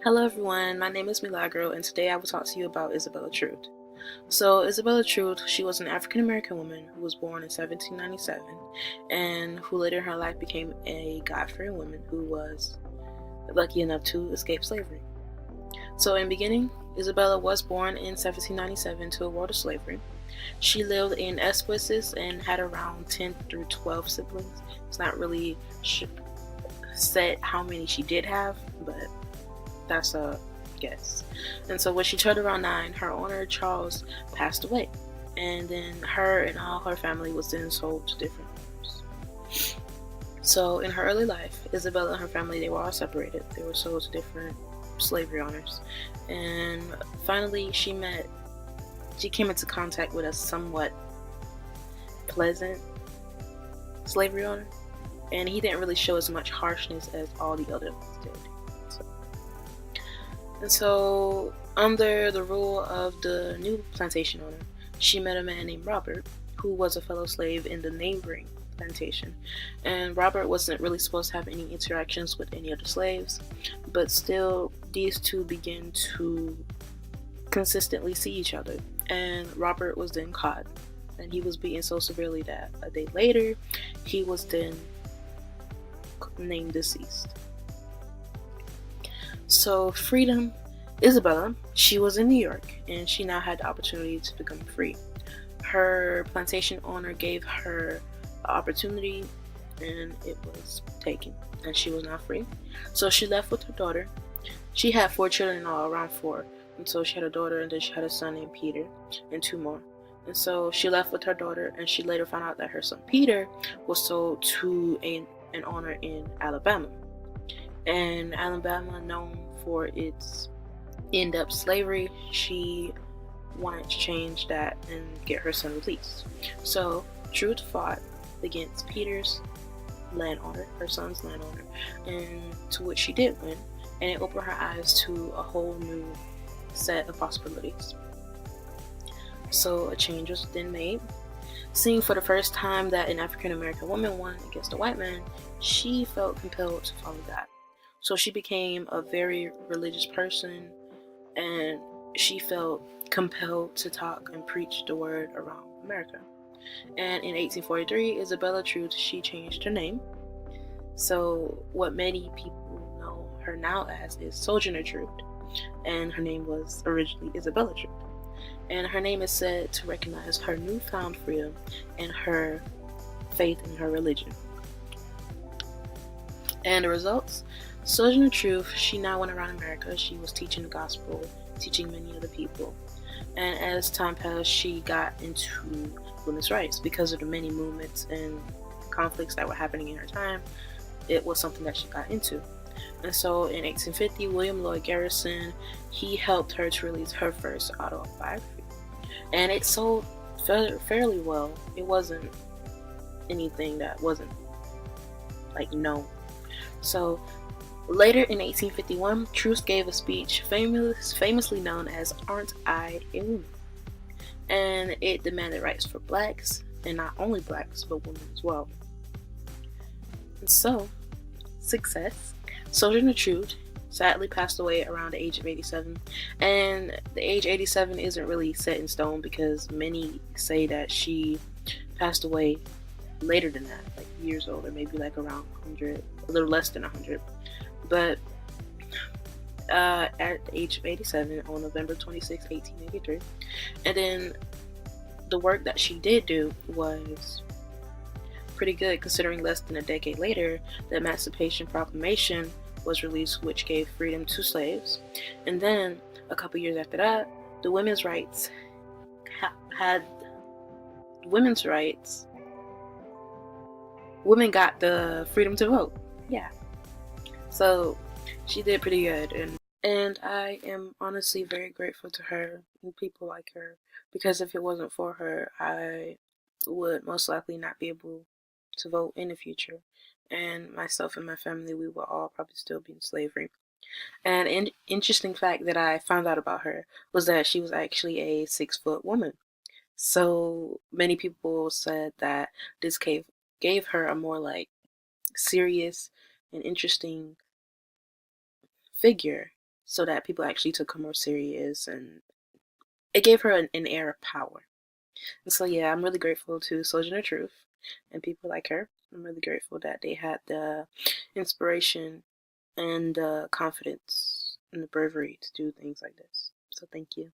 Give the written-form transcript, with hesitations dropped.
Hello everyone, my name is Milagro and today I will talk to you about Isabella Truth. So Isabella Truth, she was an African American woman who was born in 1797 and who later in her life became a God-fearing woman who was lucky enough to escape slavery. So in beginning, Isabella was born in 1797 to a world of slavery. She lived in Esquisses and had around 10 through 12 siblings. It's not really said how many she did have, but that's a guess. And so when she turned around 9, her owner Charles passed away, and then her and all her family was then sold to different owners. So in her early life, Isabella and her family, they were all separated. They were sold to different slavery owners, and finally she came into contact with a somewhat pleasant slavery owner, and he didn't really show as much harshness as all the other ones did. And so, under the rule of the new plantation owner, she met a man named Robert, who was a fellow slave in the neighboring plantation. And Robert wasn't really supposed to have any interactions with any other slaves, but still, these two began to consistently see each other. And Robert was then caught, and he was beaten so severely that a day later, he was then named deceased. So freedom, Isabella, she was in New York and she now had the opportunity to become free. Her plantation owner gave her the opportunity and it was taken and she was now free. So she left with her daughter. She had 4 children in all, around 4. And so she had a daughter and then she had a son named Peter and 2 more. And so she left with her daughter and she later found out that her son Peter was sold to an owner in Alabama. And Alabama, known for its end-up slavery, she wanted to change that and get her son released. So Truth fought against Peter's landowner, her son's landowner, and to which she did win, and it opened her eyes to a whole new set of possibilities. So a change was then made. Seeing for the first time that an African American woman won against a white man, she felt compelled to follow God. So she became a very religious person and she felt compelled to talk and preach the word around America. And in 1843, Isabella Truth, she changed her name. So what many people know her now as is Sojourner Truth, and her name was originally Isabella Truth. And her name is said to recognize her newfound freedom and her faith in her religion. And the results? Sojourner Truth, she now went around America. She was teaching the gospel, teaching many other people. And as time passed, she got into women's rights because of the many movements and conflicts that were happening in her time. It was something that she got into. And so in 1850, William Lloyd Garrison, he helped her to release her first autobiography. And it sold fairly well. It wasn't anything that wasn't known. So later in 1851, Truth gave a speech famously known as Aren't I a Woman? And it demanded rights for blacks, and not only blacks, but women as well. And so, success. Sojourner Truth sadly passed away around the age of 87. And the age 87 isn't really set in stone because many say that she passed away later than that, like years older, maybe like around 100, a little less than 100. But at the age of 87 on November 26, 1883. And then the work that she did do was pretty good considering less than a decade later, the Emancipation Proclamation was released, which gave freedom to slaves. And then a couple years after that, the women's rights had women's rights. Women got the freedom to vote. Yeah. So she did pretty good, and I am honestly very grateful to her and people like her, because if it wasn't for her, I would most likely not be able to vote in the future, and myself and my family, we will all probably still be in slavery. And an interesting fact that I found out about her was that she was actually a 6-foot woman. So many people said that this gave her a more serious and interesting figure so that people actually took her more serious, and it gave her an air of power. And so yeah, I'm really grateful to Sojourner Truth and people like her. I'm really grateful that they had the inspiration and confidence and the bravery to do things like this. So thank you.